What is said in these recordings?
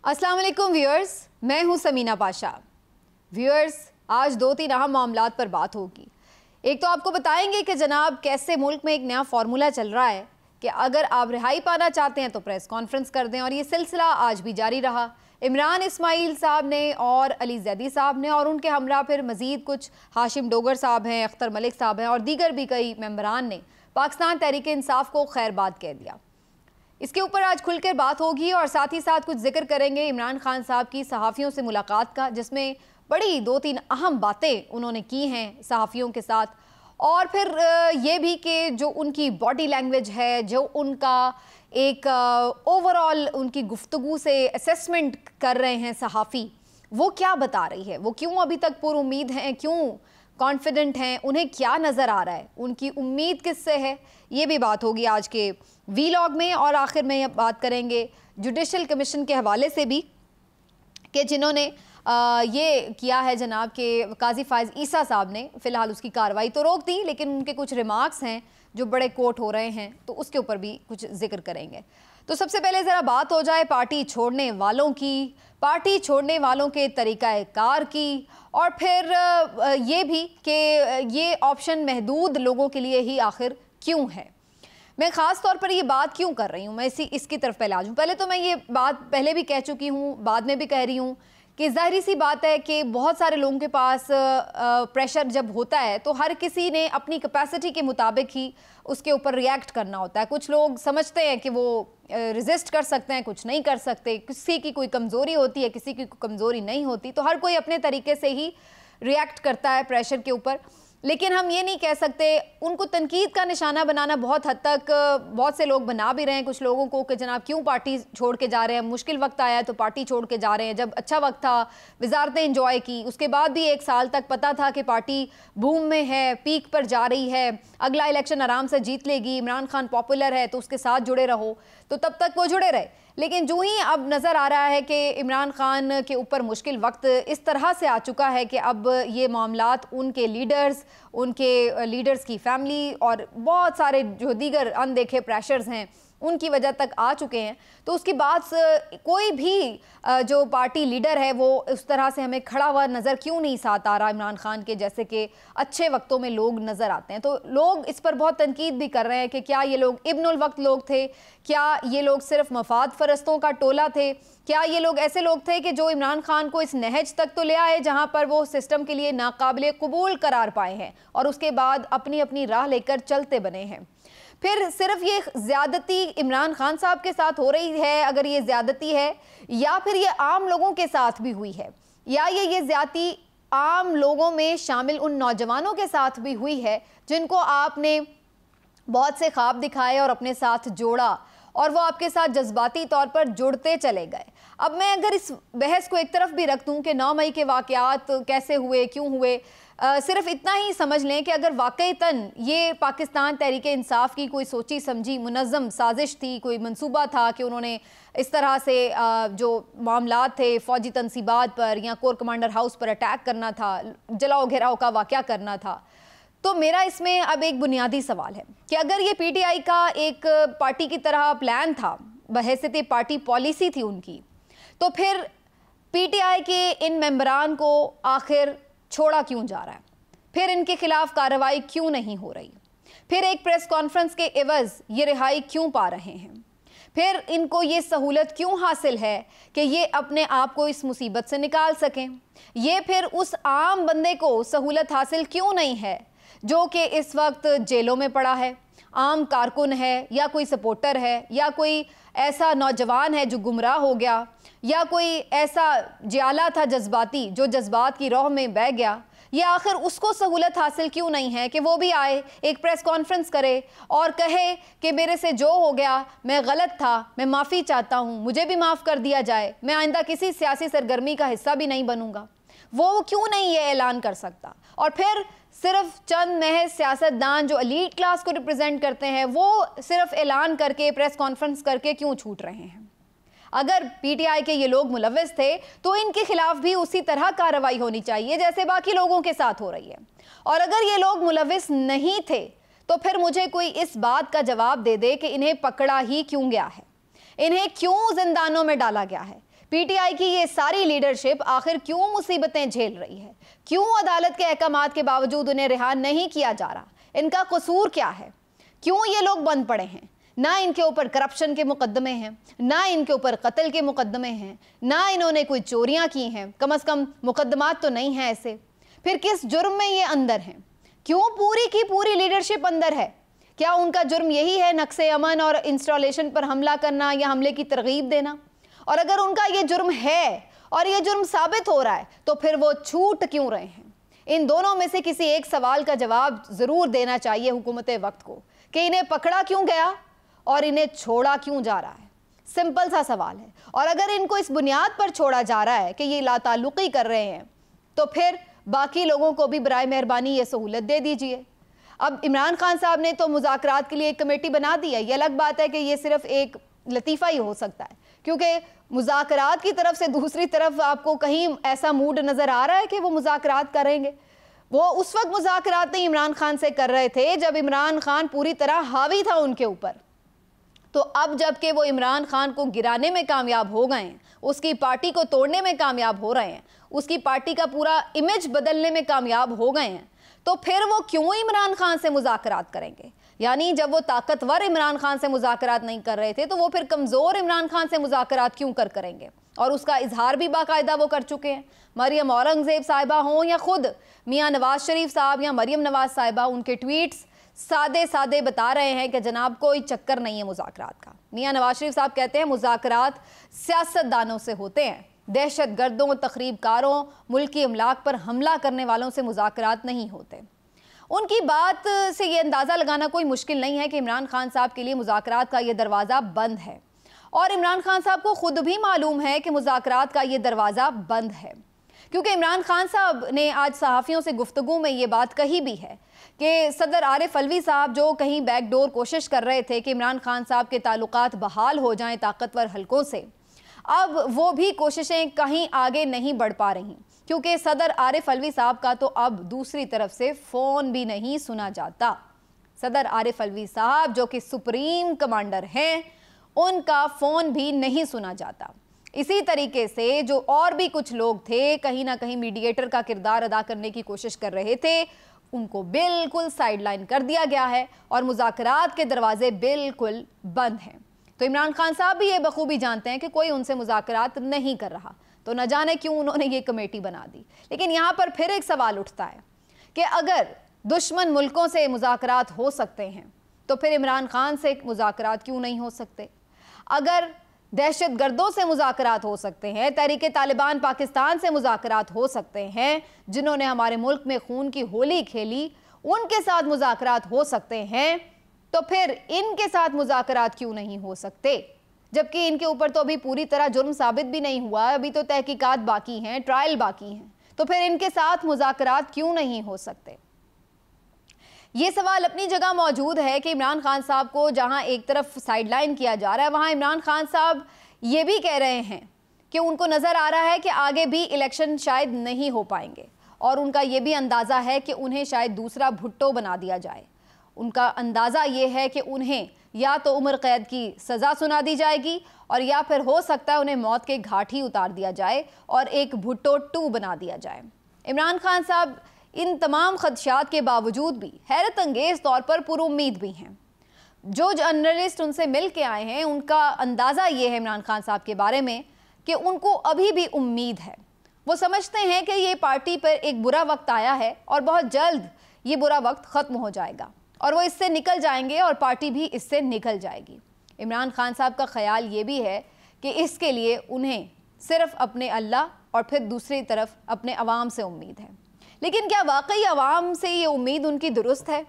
अस्सलाम वालेकुम व्यूअर्स, मैं हूं समीना पाशा। व्यूअर्स, आज दो तीन अहम मामलात पर बात होगी। एक तो आपको बताएंगे कि जनाब कैसे मुल्क में एक नया फार्मूला चल रहा है कि अगर आप रिहाई पाना चाहते हैं तो प्रेस कॉन्फ्रेंस कर दें, और ये सिलसिला आज भी जारी रहा। इमरान इस्माइल साहब ने और अली जैदी साहब ने और उनके हमरा फिर मज़ीद कुछ हाशिम डोगर साहब हैं, अख्तर मलिक साहब हैं और दीगर भी कई मेंबरान ने पाकिस्तान तहरीक इंसाफ को खैरबाद कह दिया। इसके ऊपर आज खुलकर बात होगी और साथ ही साथ कुछ जिक्र करेंगे इमरान खान साहब की सहाफ़ियों से मुलाकात का, जिसमें बड़ी दो तीन अहम बातें उन्होंने की हैं सहाफ़ियों के साथ। और फिर ये भी कि जो उनकी बॉडी लैंग्वेज है, जो उनका एक ओवरऑल उनकी गुफ्तगू से असेसमेंट कर रहे हैं सहाफ़ी, वो क्या बता रही है, वो क्यों अभी तक पुरुम्मीद हैं, क्यों कॉन्फिडेंट हैं, उन्हें क्या नज़र आ रहा है, उनकी उम्मीद किससे है, ये भी बात होगी आज के वीलॉग में। और आखिर में ये बात करेंगे जुडिशल कमीशन के हवाले से भी कि जिन्होंने ये किया है जनाब के काजी फायज़ ईसा साहब ने फ़िलहाल उसकी कार्रवाई तो रोक दी, लेकिन उनके कुछ रिमार्क्स हैं जो बड़े कोट हो रहे हैं, तो उसके ऊपर भी कुछ जिक्र करेंगे। तो सबसे पहले ज़रा बात हो जाए पार्टी छोड़ने वालों की, पार्टी छोड़ने वालों के तरीक़ा कार की, और फिर ये भी कि ये ऑप्शन महदूद लोगों के लिए ही आखिर क्यों है। मैं ख़ास तौर पर ये बात क्यों कर रही हूँ, मैं इसकी तरफ पहले आ जाऊँ। पहले तो मैं ये बात पहले भी कह चुकी हूँ, बाद में भी कह रही हूँ कि ज़ाहिर सी बात है कि बहुत सारे लोगों के पास प्रेशर जब होता है तो हर किसी ने अपनी कैपेसिटी के मुताबिक ही उसके ऊपर रिएक्ट करना होता है। कुछ लोग समझते हैं कि वो रेजिस्ट कर सकते हैं, कुछ नहीं कर सकते, किसी की कोई कमज़ोरी होती है, किसी की कमज़ोरी नहीं होती, तो हर कोई अपने तरीके से ही रिएक्ट करता है प्रेशर के ऊपर। लेकिन हम ये नहीं कह सकते, उनको तनकीद का निशाना बनाना बहुत हद तक बहुत से लोग बना भी रहे हैं कुछ लोगों को कि जनाब क्यों पार्टी छोड़ के जा रहे हैं, मुश्किल वक्त आया तो पार्टी छोड़ के जा रहे हैं, जब अच्छा वक्त था वजारतें इंजॉय की, उसके बाद भी एक साल तक पता था कि पार्टी बूम में है, पीक पर जा रही है, अगला इलेक्शन आराम से जीत लेगी, इमरान खान पॉपुलर है तो उसके साथ जुड़े रहो, तो तब तक वो जुड़े रहे। लेकिन जो ही अब नज़र आ रहा है कि इमरान खान के ऊपर मुश्किल वक्त इस तरह से आ चुका है कि अब ये मामलात उनके लीडर्स की फैमिली और बहुत सारे जो दीगर अनदेखे प्रेशर्स हैं उनकी वजह तक आ चुके हैं, तो उसकी बात कोई भी जो पार्टी लीडर है वो उस तरह से हमें खड़ा हुआ नज़र क्यों नहीं साथ आ रहा इमरान खान के, जैसे कि अच्छे वक्तों में लोग नज़र आते हैं। तो लोग इस पर बहुत तनकीद भी कर रहे हैं कि क्या ये लोग इब्नुल वक्त लोग थे, क्या ये लोग सिर्फ मफाद फरस्तों का टोला थे, क्या ये लोग ऐसे लोग थे कि जो इमरान खान को इस नहज तक तो ले आए जहाँ पर वो सिस्टम के लिए नाकाबिले कबूल करार पाए हैं और उसके बाद अपनी अपनी राह लेकर चलते बने हैं। फिर सिर्फ ये ज़्यादती इमरान खान साहब के साथ हो रही है, अगर ये ज़्यादती है, या फिर ये आम लोगों के साथ भी हुई है, या ये ज़्यादती आम लोगों में शामिल उन नौजवानों के साथ भी हुई है जिनको आपने बहुत से ख्वाब दिखाए और अपने साथ जोड़ा और वो आपके साथ जज्बाती तौर पर जुड़ते चले गए। अब मैं अगर इस बहस को एक तरफ भी रख दूँ कि 9 मई के वाक़यात कैसे हुए, क्यों हुए, सिर्फ इतना ही समझ लें कि अगर वाकईतन ये पाकिस्तान तहरीक इंसाफ की कोई सोची समझी मुनज़्ज़म साजिश थी, कोई मंसूबा था कि उन्होंने इस तरह से जो मामलात थे फ़ौजी तनसीबात पर या कोर कमांडर हाउस पर अटैक करना था, जलाओ घेराव का वाक़या करना था, तो मेरा इसमें अब एक बुनियादी सवाल है कि अगर ये पीटीआई का एक पार्टी की तरह प्लान था, बहैसियत पार्टी पॉलिसी थी उनकी, तो फिर पीटीआई के इन मेंबरान को आखिर छोड़ा क्यों जा रहा है, फिर इनके खिलाफ कार्रवाई क्यों नहीं हो रही, फिर एक प्रेस कॉन्फ्रेंस के एवज ये रिहाई क्यों पा रहे हैं, फिर इनको ये सहूलत क्यों हासिल है कि ये अपने आप को इस मुसीबत से निकाल सकें, ये फिर उस आम बंदे को सहूलत हासिल क्यों नहीं है जो कि इस वक्त जेलों में पड़ा है, आम कारकुन है या कोई सपोर्टर है या कोई ऐसा नौजवान है जो गुमराह हो गया या कोई ऐसा जियाला था जज्बाती जो जज्बात की राह में बह गया, ये आखिर उसको सहूलत हासिल क्यों नहीं है कि वो भी आए, एक प्रेस कॉन्फ्रेंस करे और कहे कि मेरे से जो हो गया मैं गलत था, मैं माफ़ी चाहता हूँ, मुझे भी माफ़ कर दिया जाए, मैं आइंदा किसी सियासी सरगर्मी का हिस्सा भी नहीं बनूंगा। वो क्यों नहीं ये ऐलान कर सकता? और फिर सिर्फ चंद महज सियासतदान जो एलीट क्लास को रिप्रेजेंट करते हैं वो सिर्फ ऐलान करके प्रेस कॉन्फ्रेंस करके क्यों छूट रहे हैं? अगर पीटीआई के ये लोग मुलव्विस थे तो इनके खिलाफ भी उसी तरह कार्रवाई होनी चाहिए जैसे बाकी लोगों के साथ हो रही है, और अगर ये लोग मुलव्विस नहीं थे तो फिर मुझे कोई इस बात का जवाब दे दे कि इन्हें पकड़ा ही क्यों गया है, इन्हें क्यों जिंदानों में डाला गया है, पीटीआई की ये सारी लीडरशिप आखिर क्यों मुसीबतें झेल रही है? क्यों अदालत के अहकामात के बावजूद उन्हें रिहा नहीं किया जा रहा? इनका कसूर क्या है? क्यों ये लोग बंद पड़े हैं? ना इनके ऊपर करप्शन के मुकदमे हैं, ना इनके ऊपर कत्ल के मुकदमे हैं, ना इन्होंने कोई चोरियां की हैं, कम से कम मुकदमात तो नहीं हैं ऐसे। फिर किस जुर्म में ये अंदर हैं? क्यों पूरी की पूरी लीडरशिप अंदर है? क्या उनका जुर्म यही है नक्शे अमन और इंस्टॉलेशन पर हमला करना या हमले की तरगीब देना? और अगर उनका ये जुर्म है और ये जुर्म साबित हो रहा है तो फिर वो छूट क्यों रहे हैं? इन दोनों में से किसी एक सवाल का जवाब ज़रूर देना चाहिए हुकूमत वक्त को कि इन्हें पकड़ा क्यों गया और इन्हें छोड़ा क्यों जा रहा है। सिंपल सा सवाल है। और अगर इनको इस बुनियाद पर छोड़ा जा रहा है कि ये लाताल्लुकी कर रहे हैं तो फिर बाकी लोगों को भी बराए मेहरबानी ये सहूलत दे दीजिए। अब इमरान खान साहब ने तो मुज़ाकरात के लिए एक कमेटी बना दी है। ये अलग बात है कि ये सिर्फ एक लतीफ़ा ही हो सकता है, क्योंकि मुज़ाकरात की तरफ से दूसरी तरफ आपको कहीं ऐसा मूड नज़र आ रहा है कि वो मुज़ाकरात करेंगे। वो उस वक्त मुज़ाकरात नहीं इमरान खान से कर रहे थे जब इमरान खान पूरी तरह हावी था उनके ऊपर। तो अब जबकि वो इमरान खान को गिराने में कामयाब हो गए हैं, उसकी पार्टी को तोड़ने में कामयाब हो रहे हैं, उसकी पार्टी का पूरा इमेज बदलने में कामयाब हो गए हैं, तो फिर वो क्यों इमरान खान से मुज़ाकरात करेंगे? यानी जब वो ताकतवर इमरान खान से मुज़ाकरात नहीं कर रहे थे तो वो फिर कमज़ोर इमरान खान से मुज़ाकरात क्यों करेंगे? और उसका इजहार भी बाकायदा वो कर चुके हैं। मरियम औरंगज़ेब साहिबा हों या खुद मियाँ नवाज शरीफ साहब या मरियम नवाज साहिबा, उनके ट्वीट्स सादे सादे बता रहे हैं कि जनाब कोई चक्कर नहीं है मुज़ाकरात का। मियाँ नवाज शरीफ साहब कहते हैं मुज़ाकरात सियासतदानों से होते हैं, दहशत गर्दों, तखरीबकारों, मुल्की अमलाक पर हमला करने वालों से मुज़ाकरात नहीं होते। उनकी बात से ये अंदाज़ा लगाना कोई मुश्किल नहीं है कि इमरान खान साहब के लिए मुज़ाकरात का ये दरवाज़ा बंद है, और इमरान खान साहब को ख़ुद भी मालूम है कि मुज़ाकरात का ये दरवाज़ा बंद है, क्योंकि इमरान खान साहब ने आज सहाफ़ियों से गुफ्तगू में ये बात कही भी है कि सदर आरिफ अलवी साहब जो कहीं बैकडोर कोशिश कर रहे थे कि इमरान खान साहब के ताल्लुकात बहाल हो जाएं ताकतवर हलकों से, अब वो भी कोशिशें कहीं आगे नहीं बढ़ पा रही, क्योंकि सदर आरिफ अलवी साहब का तो अब दूसरी तरफ से फ़ोन भी नहीं सुना जाता। सदर आरिफ अलवी साहब जो कि सुप्रीम कमांडर हैं, उनका फ़ोन भी नहीं सुना जाता। इसी तरीके से जो और भी कुछ लोग थे कहीं ना कहीं मीडिएटर का किरदार अदा करने की कोशिश कर रहे थे, उनको बिल्कुल साइडलाइन कर दिया गया है और मुज़ाकरात के दरवाजे बिल्कुल बंद हैं। तो इमरान खान साहब भी ये बखूबी जानते हैं कि कोई उनसे मुज़ाकरात नहीं कर रहा, तो न जाने क्यों उन्होंने ये कमेटी बना दी। लेकिन यहाँ पर फिर एक सवाल उठता है कि अगर दुश्मन मुल्कों से मुज़ाकरात हो सकते हैं तो फिर इमरान खान से मुज़ाकरात क्यों नहीं हो सकते? अगर दहशत गर्दों से मुज़ाकरात हो सकते हैं, तहरीके तालिबान पाकिस्तान से मुज़ाकरात हो सकते हैं, जिन्होंने हमारे मुल्क में खून की होली खेली, उनके साथ मुज़ाकरात हो सकते हैं, तो फिर इनके साथ मुज़ाकरात क्यों नहीं हो सकते? जबकि इनके ऊपर तो अभी पूरी तरह जुर्म साबित भी नहीं हुआ, अभी तो तहकीकात बाकी हैं, ट्रायल बाकी हैं, तो फिर इनके साथ मुज़ाकरात क्यों नहीं हो सकते? ये सवाल अपनी जगह मौजूद है कि इमरान खान साहब को जहां एक तरफ साइडलाइन किया जा रहा है, वहां इमरान खान साहब ये भी कह रहे हैं कि उनको नज़र आ रहा है कि आगे भी इलेक्शन शायद नहीं हो पाएंगे, और उनका ये भी अंदाज़ा है कि उन्हें शायद दूसरा भुट्टो बना दिया जाए। उनका अंदाज़ा ये है कि उन्हें या तो उम्र कैद की सज़ा सुना दी जाएगी और या फिर हो सकता है उन्हें मौत के घाट ही उतार दिया जाए और एक भुट्टो 2 बना दिया जाए। इमरान खान साहब इन तमाम खदशात के बावजूद भी हैरत अंगेज़ तौर पर पुरुम्मीद भी हैं। जो जर्नलिस्ट उनसे मिल के आए हैं, उनका अंदाज़ा ये है इमरान खान साहब के बारे में कि उनको अभी भी उम्मीद है। वो समझते हैं कि ये पार्टी पर एक बुरा वक्त आया है और बहुत जल्द ये बुरा वक्त ख़त्म हो जाएगा और वो इससे निकल जाएंगे और पार्टी भी इससे निकल जाएगी। इमरान खान साहब का ख्याल ये भी है कि इसके लिए उन्हें सिर्फ अपने अल्लाह और फिर दूसरी तरफ अपने अवाम से उम्मीद है। लेकिन क्या वाकई अवाम से ये उम्मीद उनकी दुरुस्त है?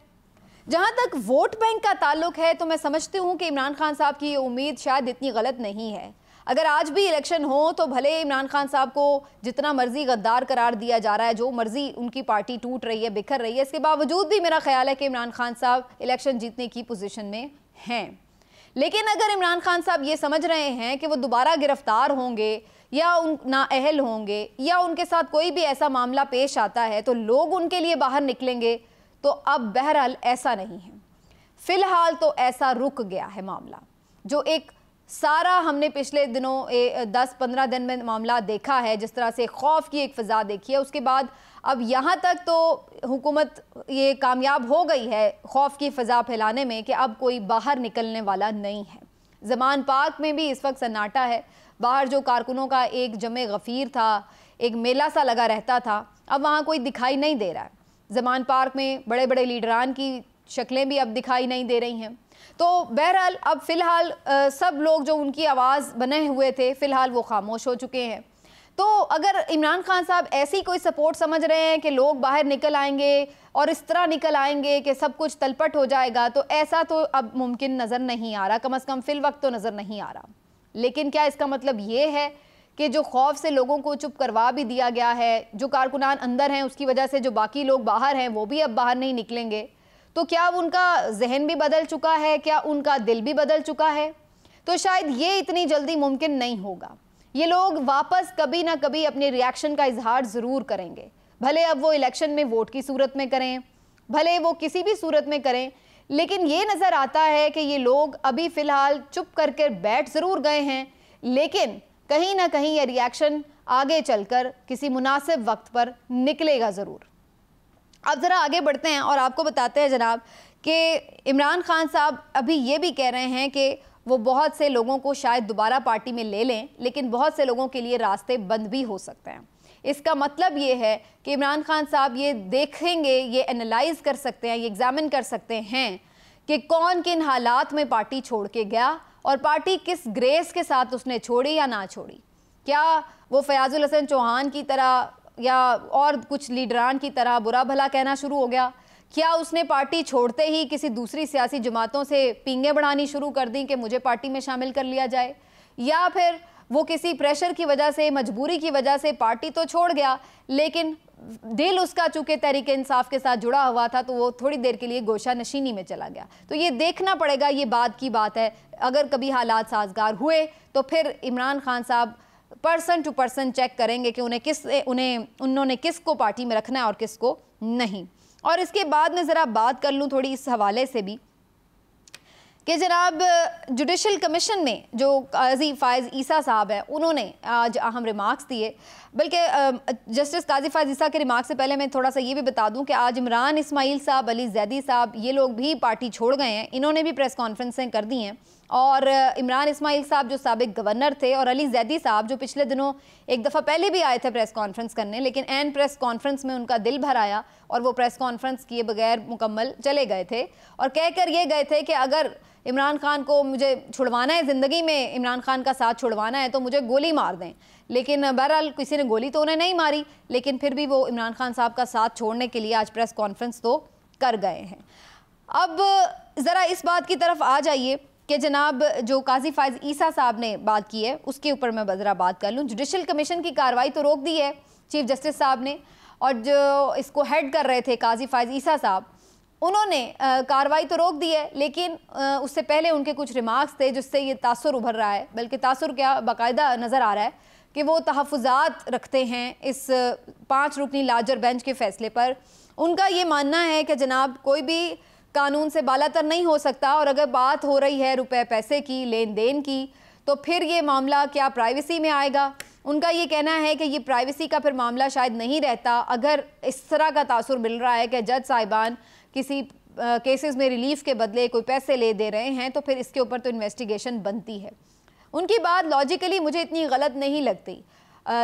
जहाँ तक वोट बैंक का ताल्लुक है तो मैं समझती हूँ कि इमरान खान साहब की ये उम्मीद शायद इतनी गलत नहीं है। अगर आज भी इलेक्शन हो तो भले इमरान खान साहब को जितना मर्जी गद्दार करार दिया जा रहा है, जो मर्जी उनकी पार्टी टूट रही है, बिखर रही है, इसके बावजूद भी मेरा ख्याल है कि इमरान खान साहब इलेक्शन जीतने की पोजीशन में हैं। लेकिन अगर इमरान खान साहब ये समझ रहे हैं कि वो दोबारा गिरफ्तार होंगे या उन नाअहल होंगे या उनके साथ कोई भी ऐसा मामला पेश आता है तो लोग उनके लिए बाहर निकलेंगे, तो अब बहरहाल ऐसा नहीं है। फ़िलहाल तो ऐसा रुक गया है मामला। जो एक सारा हमने पिछले दिनों 10-15 दिन में मामला देखा है, जिस तरह से खौफ की एक फ़िज़ा देखी है। उसके बाद अब यहाँ तक तो हुकूमत ये कामयाब हो गई है खौफ की फ़िज़ा फैलाने में कि अब कोई बाहर निकलने वाला नहीं है। ज़मान पार्क में भी इस वक्त सन्नाटा है। बाहर जो कारकुनों का एक जमे गफ़ीर था, एक मेला सा लगा रहता था, अब वहाँ कोई दिखाई नहीं दे रहा है। ज़मान पार्क में बड़े बड़े लीडरान की शक्लें भी अब दिखाई नहीं दे रही हैं। तो बहरहाल अब फ़िलहाल सब लोग जो उनकी आवाज़ बने हुए थे, फ़िलहाल वो खामोश हो चुके हैं। तो अगर इमरान खान साहब ऐसी कोई सपोर्ट समझ रहे हैं कि लोग बाहर निकल आएंगे और इस तरह निकल आएंगे कि सब कुछ तलपट हो जाएगा, तो ऐसा तो अब मुमकिन नज़र नहीं आ रहा, कम से कम फ़िल वक्त तो नज़र नहीं आ रहा। लेकिन क्या इसका मतलब ये है कि जो खौफ से लोगों को चुप करवा भी दिया गया है, जो कारकुनान अंदर हैं उसकी वजह से जो बाकी लोग बाहर हैं वो भी अब बाहर नहीं निकलेंगे, तो क्या उनका जहन भी बदल चुका है, क्या उनका दिल भी बदल चुका है? तो शायद ये इतनी जल्दी मुमकिन नहीं होगा। ये लोग वापस कभी ना कभी अपने रिएक्शन का इजहार ज़रूर करेंगे, भले अब वो इलेक्शन में वोट की सूरत में करें, भले वो किसी भी सूरत में करें। लेकिन ये नज़र आता है कि ये लोग अभी फ़िलहाल चुप करके बैठ ज़रूर गए हैं, लेकिन कहीं ना कहीं ये रिएक्शन आगे चलकर किसी मुनासिब वक्त पर निकलेगा ज़रूर। अब ज़रा आगे बढ़ते हैं और आपको बताते हैं जनाब कि इमरान खान साहब अभी ये भी कह रहे हैं कि वो बहुत से लोगों को शायद दोबारा पार्टी में ले लें, लेकिन बहुत से लोगों के लिए रास्ते बंद भी हो सकते हैं। इसका मतलब ये है कि इमरान खान साहब ये देखेंगे, ये एनालाइज कर सकते हैं, ये एग्जामिन कर सकते हैं कि कौन किन हालात में पार्टी छोड़ के गया और पार्टी किस ग्रेस के साथ उसने छोड़ी या ना छोड़ी। क्या वो फयाजुल हसन चौहान की तरह या और कुछ लीडरान की तरह बुरा भला कहना शुरू हो गया? क्या उसने पार्टी छोड़ते ही किसी दूसरी सियासी जमातों से पींगे बढ़ानी शुरू कर दी कि मुझे पार्टी में शामिल कर लिया जाए? या फिर वो किसी प्रेशर की वजह से, मजबूरी की वजह से पार्टी तो छोड़ गया, लेकिन दिल उसका चूंकि तहरीक इंसाफ के साथ जुड़ा हुआ था तो वो थोड़ी देर के लिए गोशा नशीनी में चला गया। तो ये देखना पड़ेगा, ये बात की बात है। अगर कभी हालात साजगार हुए तो फिर इमरान खान साहब पर्सन टू पर्सन चेक करेंगे कि उन्होंने किसको पार्टी में रखना है और किसको नहीं। और इसके बाद में ज़रा बात कर लूँ थोड़ी इस हवाले से भी कि जनाब जुडिशल कमीशन में जो काजी फ़ाइज़ ईसा साहब हैं, उन्होंने आज अहम रिमार्क्स दिए। बल्कि जस्टिस काजी फ़ाइज़ ईसा के रिमार्क्स से पहले मैं थोड़ा सा ये भी बता दूं कि आज इमरान इस्माइल साहब, अली जैदी साहब, ये लोग भी पार्टी छोड़ गए हैं। इन्होंने भी प्रेस कॉन्फ्रेंसें कर दी हैं। और इमरान इस्माइल साहब जो साबिक गवर्नर थे और अली जैदी साहब जो पिछले दिनों एक दफ़ा पहले भी आए थे प्रेस कॉन्फ्रेंस करने, लेकिन एन प्रेस कॉन्फ्रेंस में उनका दिल भर आया और वो प्रेस कॉन्फ्रेंस किए बगैर मुकम्मल चले गए थे और कह कर ये गए थे कि अगर इमरान खान को मुझे छुड़वाना है, ज़िंदगी में इमरान खान का साथ छुड़वाना है तो मुझे गोली मार दें। लेकिन बहरहाल किसी ने गोली तो उन्हें नहीं मारी, लेकिन फिर भी वो इमरान खान साहब का साथ छोड़ने के लिए आज प्रेस कॉन्फ्रेंस तो कर गए हैं। अब ज़रा इस बात की तरफ आ जाइए कि जनाब जो काजी फ़ाइज़ ईसा साहब ने बात की है उसके ऊपर मैं ज़रा बात कर लूँ। जुडिशल कमीशन की कार्रवाई तो रोक दी है चीफ जस्टिस साहब ने, और जो इसको हेड कर रहे थे काजी फ़ाइज़ ईसा साहब, उन्होंने कार्रवाई तो रोक दी है, लेकिन उससे पहले उनके कुछ रिमार्क्स थे जिससे ये तासुर उभर रहा है, बल्कि तासुर क्या बाकायदा नज़र आ रहा है कि वो तहफ़्फ़ुज़ात रखते हैं इस 5 रुकनी लार्जर बेंच के फ़ैसले पर। उनका ये मानना है कि जनाब कोई भी कानून से बालातर नहीं हो सकता, और अगर बात हो रही है रुपए पैसे की, लेन देन की, तो फिर ये मामला क्या प्राइवेसी में आएगा? उनका ये कहना है कि ये प्राइवेसी का फिर मामला शायद नहीं रहता अगर इस तरह का तासुर मिल रहा है कि जज साहिबान किसी केसेस में रिलीफ के बदले कोई पैसे ले दे रहे हैं, तो फिर इसके ऊपर तो इन्वेस्टिगेशन बनती है। उनकी बात लॉजिकली मुझे इतनी गलत नहीं लगती।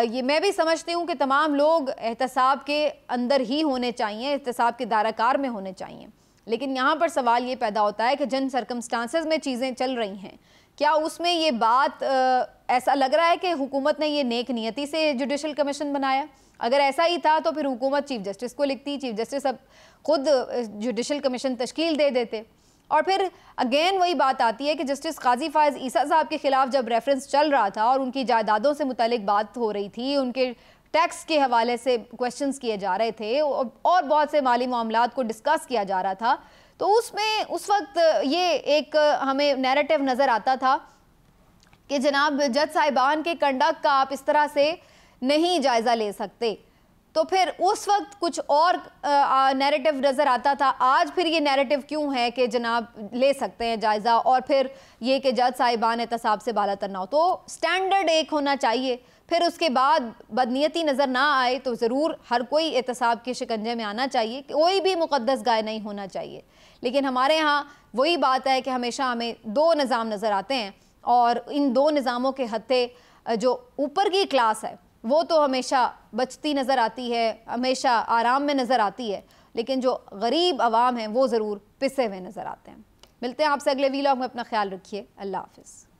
ये मैं भी समझती हूँ कि तमाम लोग एहतसाब के अंदर ही होने चाहिए, एहतसाब के दायराकार में होने चाहिए, लेकिन यहाँ पर सवाल ये पैदा होता है कि जिन सर्कमस्टांसेस में चीज़ें चल रही हैं, क्या उसमें ये बात ऐसा लग रहा है कि हुकूमत ने ये नेक नियति से जुडिशल कमीशन बनाया? अगर ऐसा ही था तो फिर हुकूमत चीफ जस्टिस को लिखती, चीफ जस्टिस अब खुद जुडिशल कमीशन तश्कील दे देते। और फिर अगेन वही बात आती है कि जस्टिस काजी फ़ाइज़ ईसा साहब के ख़िलाफ़ जब रेफरेंस चल रहा था और उनकी जायदादों से मुतालिक बात हो रही थी, उनके टैक्स के हवाले से क्वेश्चंस किए जा रहे थे और बहुत से माली मामलात को डिस्कस किया जा रहा था, तो उसमें उस वक्त ये एक हमें नैरेटिव नज़र आता था कि जनाब जज साहिबान के कंडक्ट का आप इस तरह से नहीं जायज़ा ले सकते। तो फिर उस वक्त कुछ और नैरेटिव नज़र आता था। आज फिर ये नैरेटिव क्यों है कि जनाब ले सकते हैं जायज़ा, और फिर ये कि जज साहिबान एहतसाब से बाला तर ना हो। तो स्टैंडर्ड एक होना चाहिए, फिर उसके बाद बदनीयती नज़र ना आए तो ज़रूर हर कोई एहतसाब के शिकंजे में आना चाहिए, कोई भी मुक़द्दस गाय नहीं होना चाहिए। लेकिन हमारे यहाँ वही बात है कि हमेशा हमें दो निज़ाम नज़र आते हैं, और इन दो निज़ामों के हत्ते जो ऊपर की क्लास है वो तो हमेशा बचती नज़र आती है, हमेशा आराम में नज़र आती है, लेकिन जो गरीब आवाम हैं वो ज़रूर पिसे हुए नज़र आते हैं। मिलते हैं आपसे अगले वीलॉग में, अपना ख्याल रखिए, अल्लाह हाफ़िज़।